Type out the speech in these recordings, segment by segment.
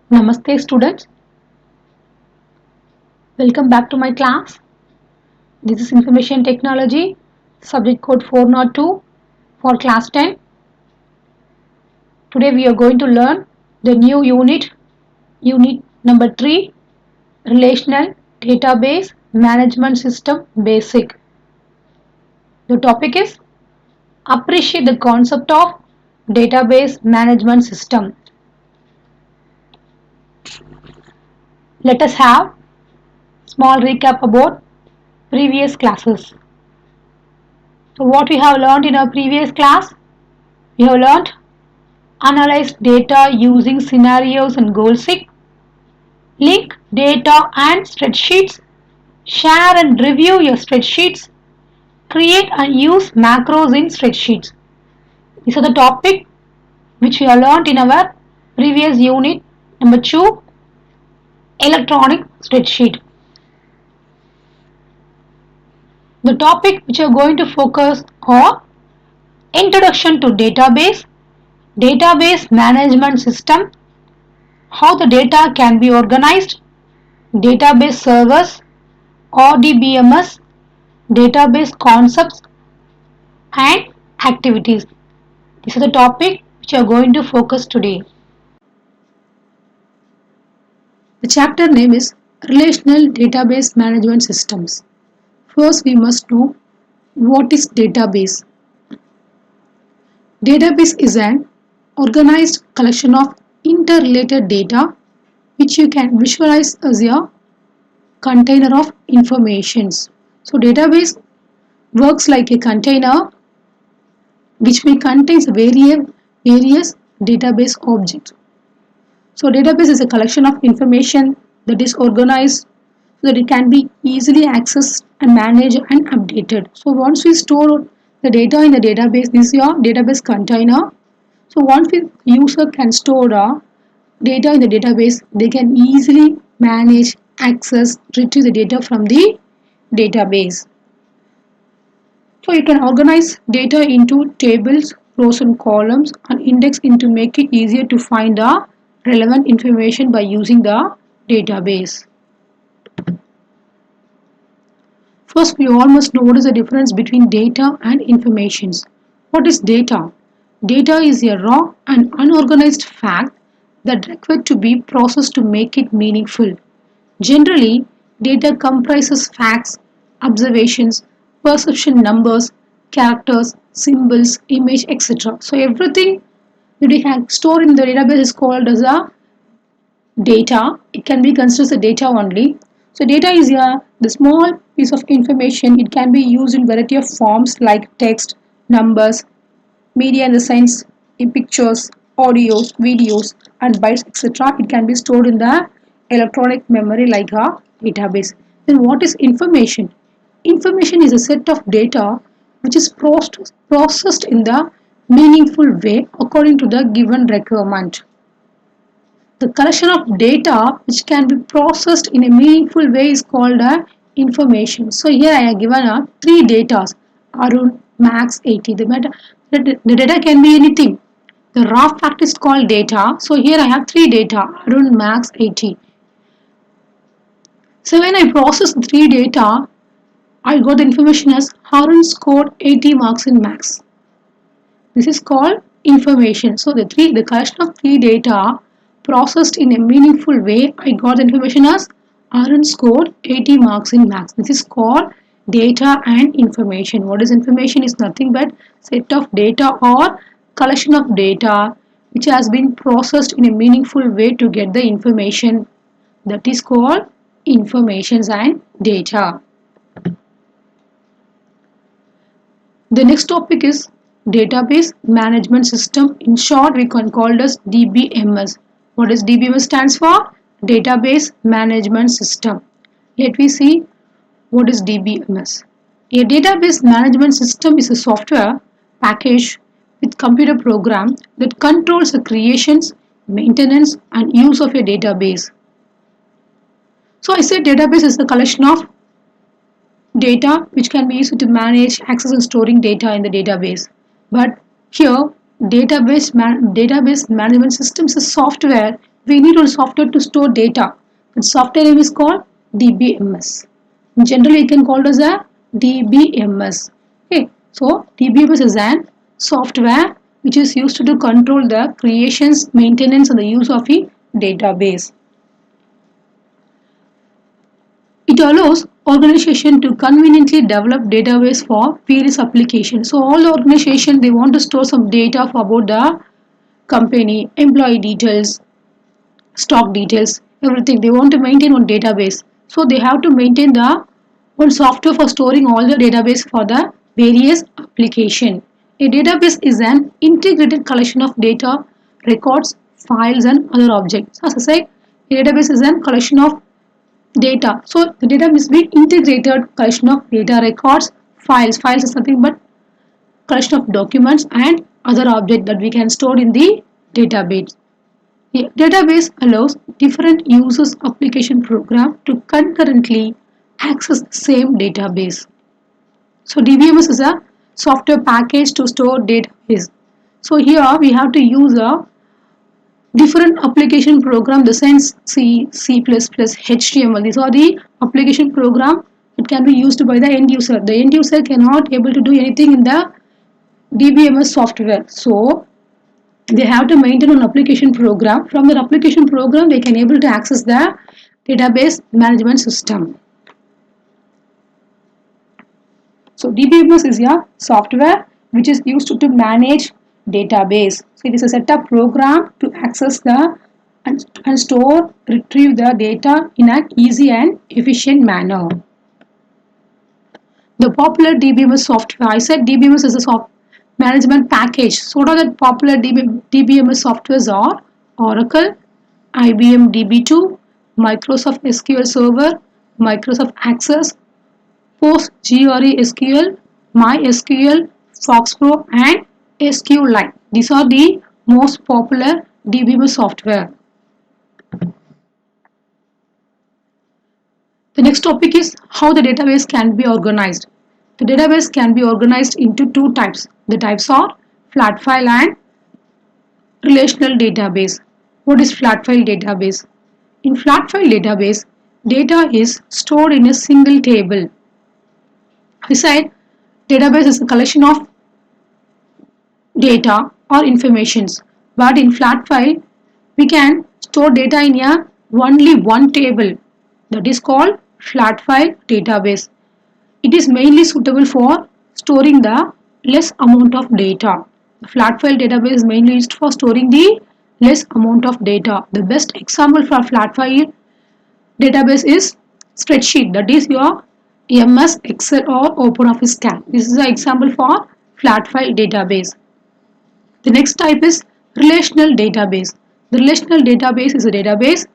Namaste students, welcome back to my class. This is Information Technology, subject code 402 for class 10. Today we are going to learn the new unit number 3, Relational Database Management System Basic. The topic is Appreciate the concept of database management system. Let us have small recap about previous classes. So what we have learned in our previous class? We have learned analyze data using scenarios and goal seek, link data and spreadsheets, share and review your spreadsheets, create and use macros in spreadsheets. These are the topic which we have learned in our previous unit number 2, electronic spreadsheet. The topic which we are going to focus on introduction to database management system, how the data can be organized, database servers, RDBMS, database concepts and activities. These are the topic which we are going to focus today. The chapter name is Relational Database Management Systems. First we must know what is database. Database is an organized collection of interrelated data which you can visualize as a container of informations. So database works like a container which may contains various database objects. So database is a collection of information that is organized so that it can be easily accessed and managed and updated. So once we store the data in the database, this is your database container. So once the user can store the data in the database, they can easily manage, access, retrieve the data from the database. So you can organize data into tables, rows and columns and index it to make it easier to find the relevant information by using the database. First, we all must know what is the difference between data and informations. What is data? Data is a raw and unorganized fact that required to be processed to make it meaningful. Generally, data comprises facts, observations, perception numbers, characters, symbols, image, etc. So everything that we have stored in the database is called as a data. It can be considered as data only. So data is the small piece of information. It can be used in variety of forms like text, numbers, media in the sense in pictures, audios, videos and bytes etc. It can be stored in the electronic memory like a database. Then what is information? Information is a set of data which is processed in the meaningful way according to the given requirement. The collection of data which can be processed in a meaningful way is called information. So here I have given 3 data, Arun, Max, 80. The data can be anything. The raw fact is called data. So here I have 3 data, Arun, Max, 80. So when I process 3 data, I got the information as Arun scored 80 marks in Max. This is called information. So the collection of 3 data processed in a meaningful way, I got the information as Arun scored 80 marks in Max. This is called data and information. What is information? Is nothing but set of data or collection of data which has been processed in a meaningful way to get the information. That is called informations and data. The next topic is database management system. In short, we can call it as DBMS. What does DBMS stands for? Database management system. Let me see what is DBMS. A database management system is a software package with computer program that controls the creations, maintenance and use of a database. So I said database is the collection of data which can be used to manage, access and storing data in the database. But here database management systems is software we need a software to store data. The software name is called DBMS. Generally, you can call it as a DBMS. Okay, so DBMS is an software which is used to control the creations, maintenance, and the use of a database. It allows organization to conveniently develop database for various applications. So all the organization they want to store some data for about the company, employee details, stock details, everything. They want to maintain one database. So they have to maintain the one software for storing all the database for the various application. A database is an integrated collection of data, records, files and other objects. As I said, a database is a collection of data. So the data must be integrated collection of data, records, files. Files is nothing but collection of documents and other objects that we can store in the database. A database allows different users application program to concurrently access the same database. So DBMS is a software package to store database. So here we have to use a different application program, the sense C, C++, HTML. These are the application program that can be used by the end user. The end user cannot able to do anything in the DBMS software. So they have to maintain an application program. From the application program, they can able to access the database management system. So DBMS is a software which is used to manage database. So it is a set of program to access the and store, retrieve the data in an easy and efficient manner. The popular DBMS software, I said DBMS is a software management package. So what are the popular DBMS softwares are Oracle, IBM DB2, Microsoft SQL Server, Microsoft Access, PostgreSQL, MySQL, FoxPro and SQLite. These are the most popular DBMS software. The next topic is how the database can be organized. The database can be organized into two types. The types are flat file and relational database. What is flat file database? In flat file database, data is stored in a single table. Beside, database is a collection of data or informations. But in flat file, we can store data in a only one table. That is called flat file database. It is mainly suitable for storing the less amount of data. The flat file database is mainly used for storing the less amount of data. The best example for flat file database is spreadsheet, that is your MS, Excel or OpenOffice Calc. This is an example for flat file database. The next type is relational database. The relational database is a database.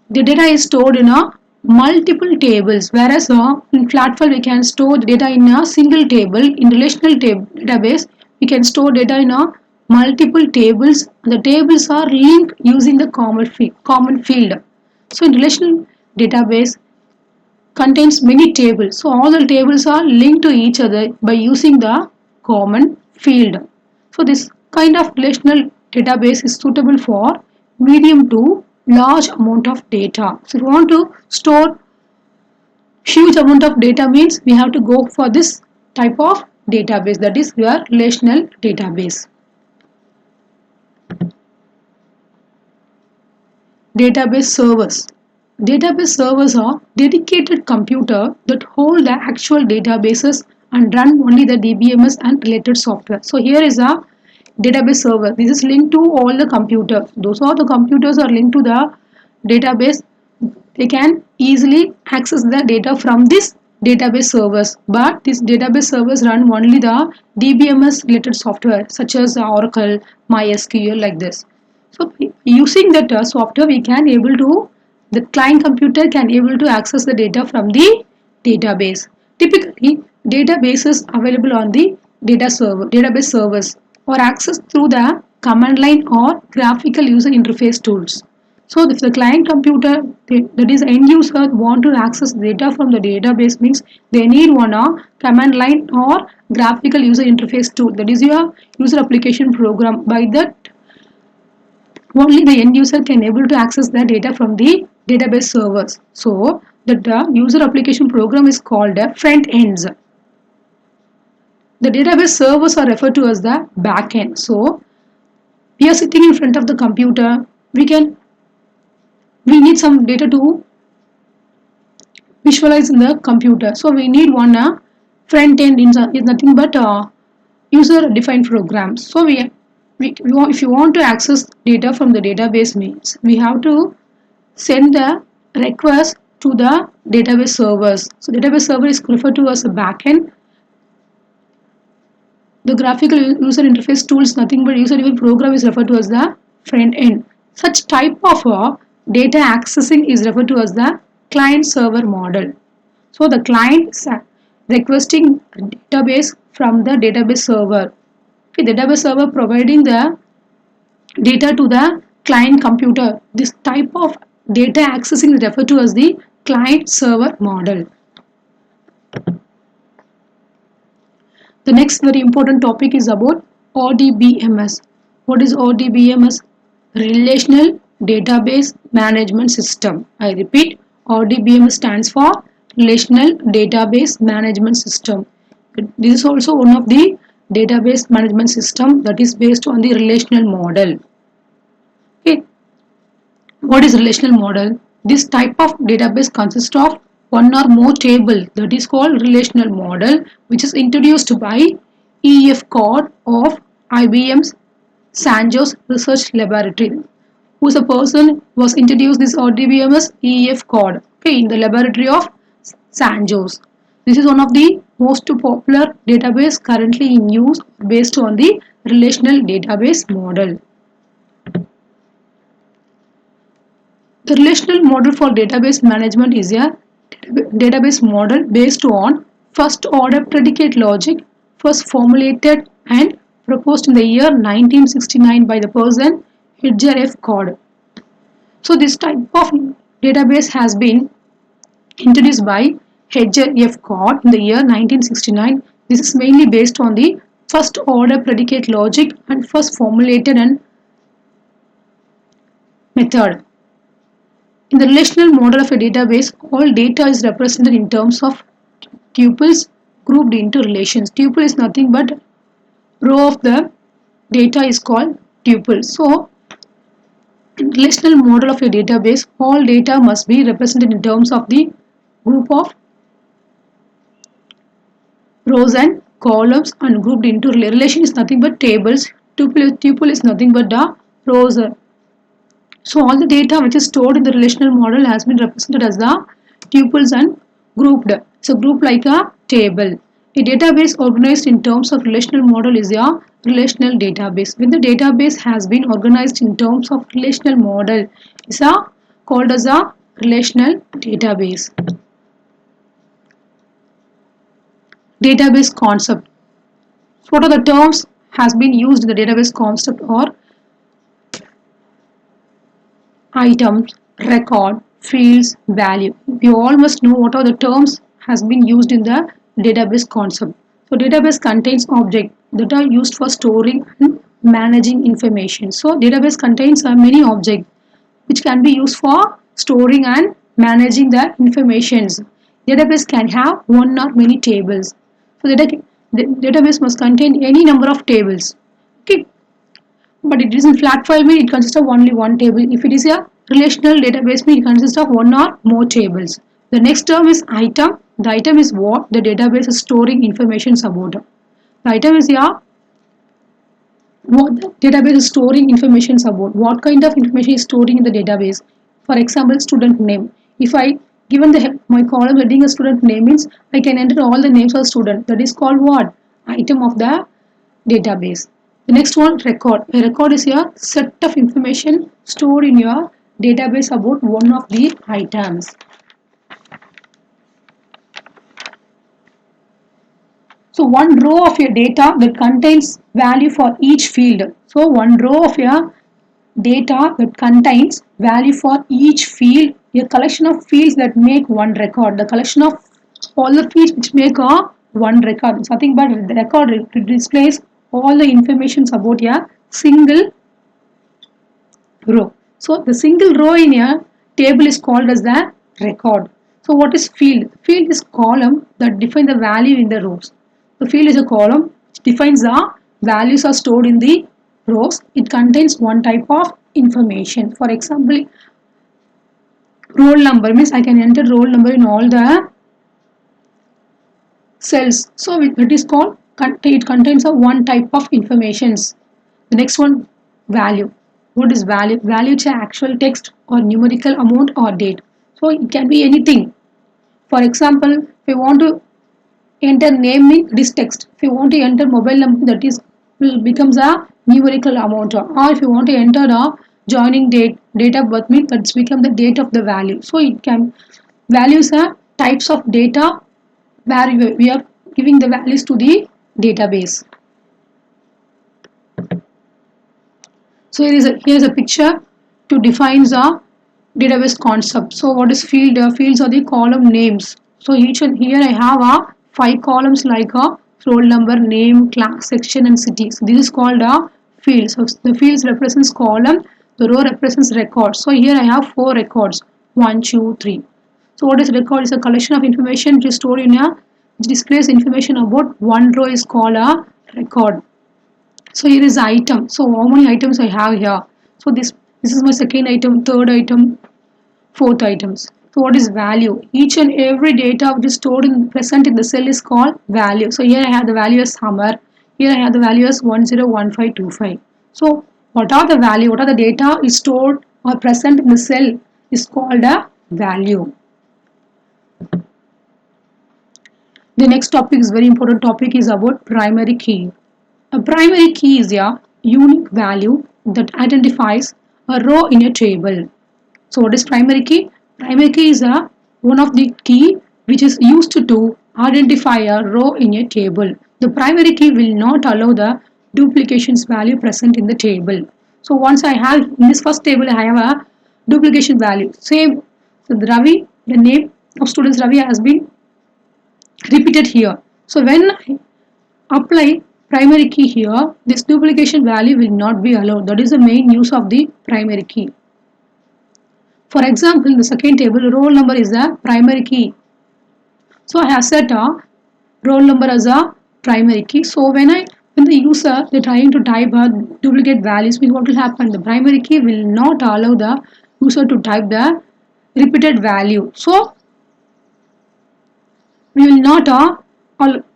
The data is stored in a multiple tables, whereas in flat file we can store the data in a single table. In relational database we can store data in a multiple tables. The tables are linked using the common field. So in relational database contains many tables. So all the tables are linked to each other by using the common field. So this kind of relational database is suitable for medium to large amount of data. So if you want to store huge amount of data means we have to go for this type of database, that is your relational database. Database servers. Database servers are dedicated computer that hold the actual databases and run only the DBMS and related software. So here is a database server. This is linked to all the computers. Those are the computers are linked to the database. They can easily access the data from this database servers. But these database servers run only the DBMS related software such as Oracle, MySQL like this. So using that software we can able to, the client computer can able to access the data from the database. Typically databases available on the database servers or accessed through the command line or graphical user interface tools. So if the client computer, that is end user, want to access data from the database means they need one command line or graphical user interface tool, that is your user application program. By that only the end user can able to access the data from the database servers. So the user application program is called a front ends. The database servers are referred to as the backend. So we are sitting in front of the computer. We need some data to visualize in the computer. So we need one front end is nothing but user defined programs. So if you want to access data from the database means we have to send the request to the database servers. So database server is referred to as a backend. The graphical user interface tool is nothing but user defined program is referred to as the front end. Such type of data accessing is referred to as the client server model. So the client is requesting database from the database server. Okay, the database server providing the data to the client computer. This type of data accessing is referred to as the client server model. The next very important topic is about RDBMS. What is RDBMS? Relational Database Management System. I repeat, RDBMS stands for Relational Database Management System. This is also one of the database management system that is based on the relational model. Okay. What is relational model? This type of database consists of one or more table, that is called relational model, which is introduced by EF Cord of IBM's Sanjos Research Laboratory. Who is a person who was introduced this RDBMS? EF Cord, okay, in the laboratory of Sanjos. This is one of the most popular database currently in use based on the relational database model. The relational model for database management is a database model based on first order predicate logic, first formulated and proposed in the year 1969 by the person Hedger F. Cord. So this type of database has been introduced by Hedger F. Cord in the year 1969. This is mainly based on the first order predicate logic and first formulated and method. In the relational model of a database, all data is represented in terms of tuples grouped into relations. Tuple is nothing but row of the data is called tuple. So, in relational model of a database, all data must be represented in terms of the group of rows and columns and grouped into relation is nothing but tables. Tuple is nothing but the rows. So all the data which is stored in the relational model has been represented as the tuples and grouped. So group like a table. A database organized in terms of relational model is a relational database. When the database has been organized in terms of relational model is called as a relational database. Database concept. So what are the terms has been used in the database concept or items, record, fields, value. You all must know what are the terms has been used in the database concept. So database contains objects that are used for storing and managing information. So database contains many objects which can be used for storing and managing the informations. Database can have one or many tables. So the database must contain any number of tables. Okay. But it is in flat file mean it consists of only one table. If it is a relational database mean it consists of one or more tables. The next term is item. The item is what the database is storing information about. The item is what the database is storing information about. What kind of information is storing in the database? For example, student name. If I given my column heading a student name means I can enter all the names of student. That is called what? Item of the database. The next one, record. A record is a set of information stored in your database about one of the items. So one row of your data that contains value for each field. So one row of your data that contains value for each field, a collection of fields that make one record. The collection of all the fields which make one record. It's nothing but the record displays all the information about a single row. So the single row in a table is called as the record. So what is field? Field is column that define the value in the rows. The field is a column which defines the values are stored in the rows. It contains one type of information. For example, roll number means I can enter roll number in all the cells. So it is called, it contains a one type of informations. The next one, value. What is value? Value is actual text or numerical amount or date. So it can be anything. For example, if you want to enter name in this text, if you want to enter mobile number, that is will becomes a numerical amount, or if you want to enter a joining date of birth means that's become the date of the value. So it can, values are types of data where we are giving the values to the database. So here's a picture to define the database concept. So what is field? Fields are the column names. So each and here I have a 5 columns like a roll number, name, class, section and city. So this is called a field. So the fields represents column, the row represents record. So here I have 4 records, 1, 2, 3. So what is record? Is a collection of information which is stored in a, which displays information about one row is called a record. So here is the item. So how many items I have here? So this is my second item, third item, fourth items. So what is value? Each and every data which is stored in present in the cell is called value. So here I have the value as summer. Here I have the value as 101525. So what are the value? What are the data is stored or present in the cell is called a value. The next topic is very important topic is about primary key. A primary key is a unique value that identifies a row in a table. So what is primary key? Primary key is one of the key which is used to identify a row in a table. The primary key will not allow the duplications value present in the table. So once I have in this first table I have a duplication value. Same, so the Ravi, the name of students Ravi has been repeated here. So when I apply primary key here, this duplication value will not be allowed. That is the main use of the primary key. For example, in the second table, roll number is the primary key. So I have set a roll number as a primary key. So when the user they trying to type a duplicate values, means what will happen? The primary key will not allow the user to type the repeated value. So we will not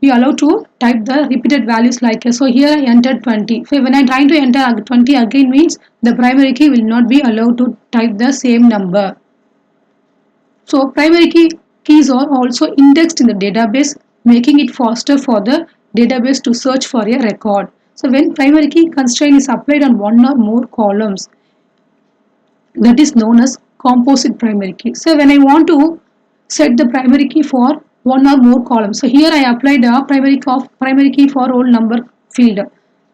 be allowed to type the repeated values like so here I entered 20. So when I trying to enter 20 again means the primary key will not be allowed to type the same number. So primary keys are also indexed in the database, making it faster for the database to search for a record. So when primary key constraint is applied on one or more columns, that is known as composite primary key. So when I want to set the primary key for one or more columns, so here I applied a primary key for roll number field.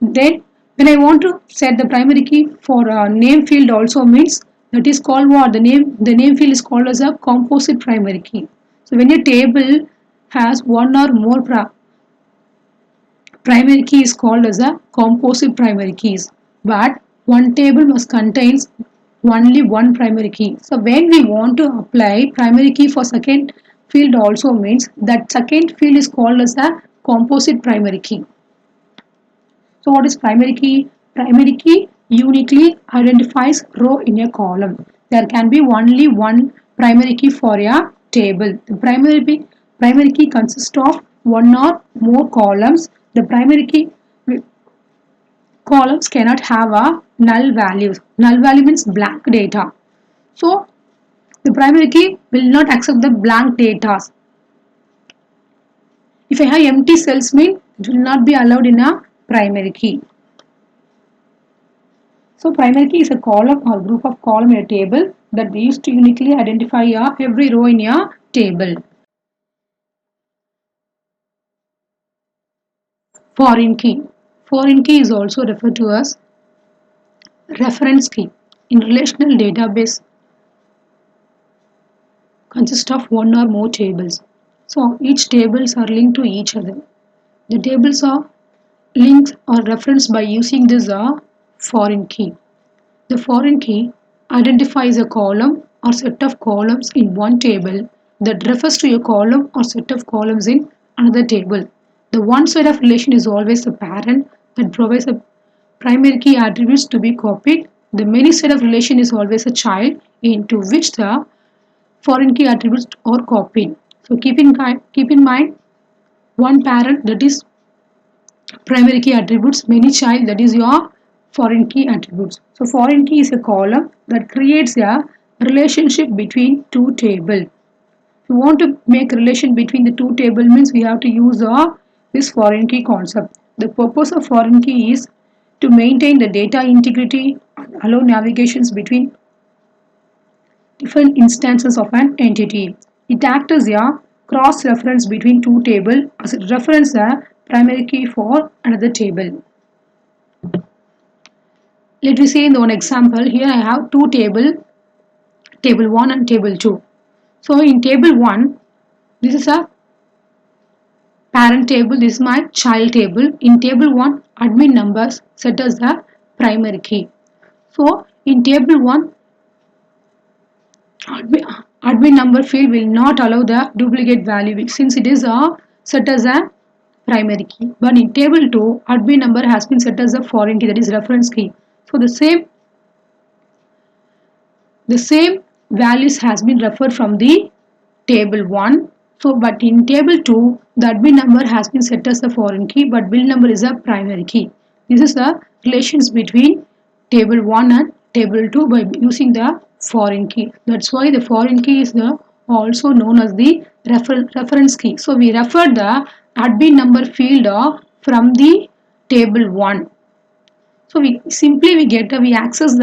Then when I want to set the primary key for a name field also means that is called what? The name field is called as a composite primary key. So when a table has one or more primary key is called as a composite primary keys, but one table must contains only one primary key. So when we want to apply primary key for second field also means that second field is called as a composite primary key. So what is primary key? Primary key uniquely identifies row in a column. There can be only one primary key for a table. The primary key consists of one or more columns. The primary key columns cannot have a null values. Null value means blank data. So the primary key will not accept the blank data. If I have empty cells mean it will not be allowed in a primary key. So primary key is a column or group of column in a table that we use to uniquely identify every row in a table. Foreign key. Foreign key is also referred to as reference key. In relational database consists of one or more tables. So each tables are linked to each other. The tables are linked or referenced by using this foreign key. The foreign key identifies a column or set of columns in one table that refers to a column or set of columns in another table. The one side of relation is always the parent that provides a primary key attributes to be copied. The many side of relation is always a child into which the foreign key attributes are copied. So keep in mind one parent that is primary key attributes, many child that is your foreign key attributes. So foreign key is a column that creates a relationship between two tables. If you want to make relation between the two table means we have to use this foreign key concept. The purpose of foreign key is to maintain the data integrity and allow navigations between different instances of an entity. It acts as a cross-reference between two tables as it references the primary key for another table. Let me say in one example, here I have two tables, table 1 and table 2. So in table 1, this is a parent table, this is my child table. In table 1, admin numbers set as the primary key. So in table 1, admin number field will not allow the duplicate value since it is set as a primary key. But in table 2, admin number has been set as a foreign key, that is reference key. So the same values has been referred from the table 1. So but in table 2, the admin number has been set as a foreign key, but build number is a primary key. This is the relations between table 1 and table 2 by using the foreign key. That's why the foreign key is also known as the reference key. So we refer the admin number field from the table 1. So we access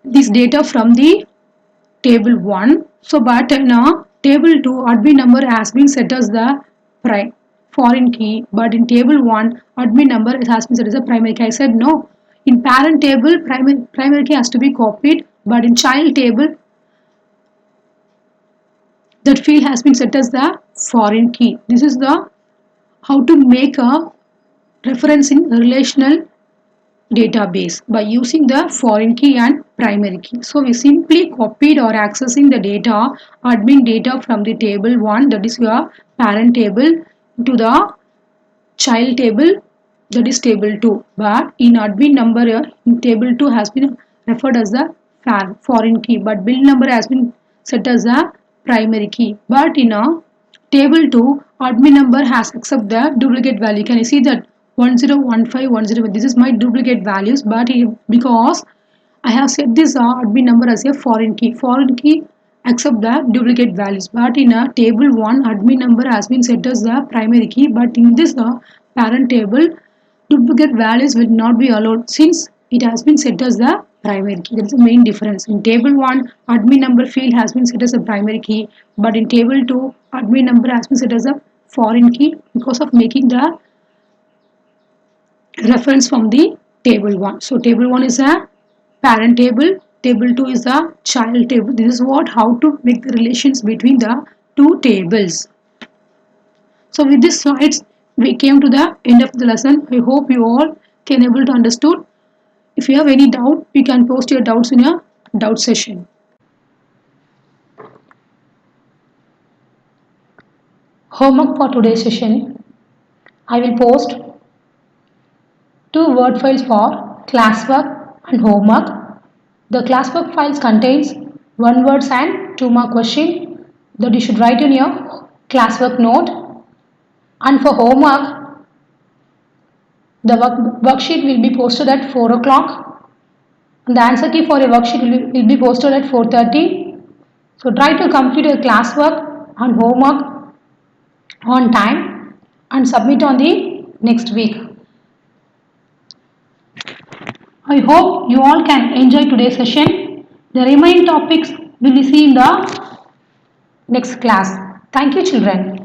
this data from the table 1. So but now table 2 admin number has been set as the foreign key, but in table 1 admin number has been set as a primary key. I said no. In parent table primary key has to be copied, but in child table that field has been set as the foreign key. This is the how to make a reference in relational database by using the foreign key and primary key. So we simply copied or accessing the data, admin data from the table 1, that is your parent table, to the child table, that is table 2. But in admin number in table 2 has been referred as the foreign key, but build number has been set as a primary key. But in a table 2 admin number has accept the duplicate value. Can you see that 101510? This is my duplicate values, but because I have set this admin number as a foreign key accept the duplicate values. But in a table 1 admin number has been set as the primary key, but in this parent table duplicate values will not be allowed since it has been set as the primary key. That is the main difference. In table 1 admin number field has been set as a primary key, but in table 2 admin number has been set as a foreign key because of making the reference from the table 1. So table 1 is a parent table, table 2 is the child table. This is how to make the relations between the two tables. So with this slides we came to the end of the lesson. I hope you all can able to understood. If you have any doubt, you can post your doubts in a doubt session. Homework for today's session. I will post 2 Word files for classwork and homework. The classwork files contains 1 words and 2 mark question that you should write in your classwork note. And for homework, the worksheet will be posted at 4 o'clock. And the answer key for a worksheet will be posted at 4:30. So try to complete your classwork and homework on time and submit on the next week. I hope you all can enjoy today's session. The remaining topics will be seen in the next class. Thank you, children.